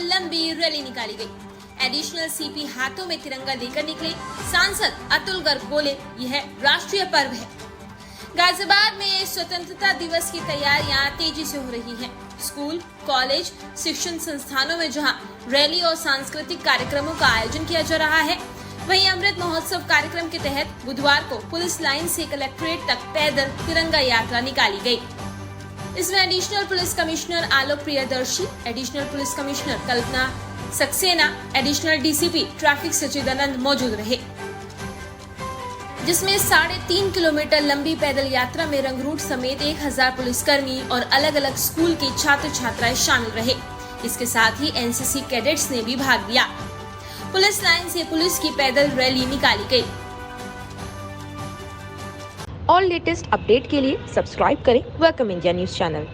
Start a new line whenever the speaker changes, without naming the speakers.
लंबी रैली निकाली गई। एडिशनल सीपी हाथों में तिरंगा लेकर निकले। सांसद अतुल गर्ग बोले, यह राष्ट्रीय पर्व है। गाजियाबाद में स्वतंत्रता दिवस की तैयारियां तेजी से हो रही हैं। स्कूल, कॉलेज, शिक्षण संस्थानों में जहां रैली और सांस्कृतिक कार्यक्रमों का आयोजन किया जा रहा है, वहीं अमृत महोत्सव कार्यक्रम के तहत बुधवार को पुलिस लाइन से कलेक्ट्रेट तक पैदल तिरंगा यात्रा निकाली गई। इसमें additional police commissioner Alok Priyadarshi, additional police commissioner Kalpana Saxena, additional DCP traffic Sachidanand मौजूद रहे, जिसमें 3.5 किलोमीटर लंबी पैदल यात्रा में रंगरूट समेत 1000 पुलिसकर्मी और अलग अलग स्कूल के छात्र छात्राएं शामिल रहे। इसके साथ ही एनसीसी कैडेट्स ने भी भाग लिया। पुलिस लाइन से पुलिस की पैदल रैली निकाली गई।
और लेटेस्ट अपडेट के लिए सब्सक्राइब करें वेलकम इंडिया न्यूज चैनल।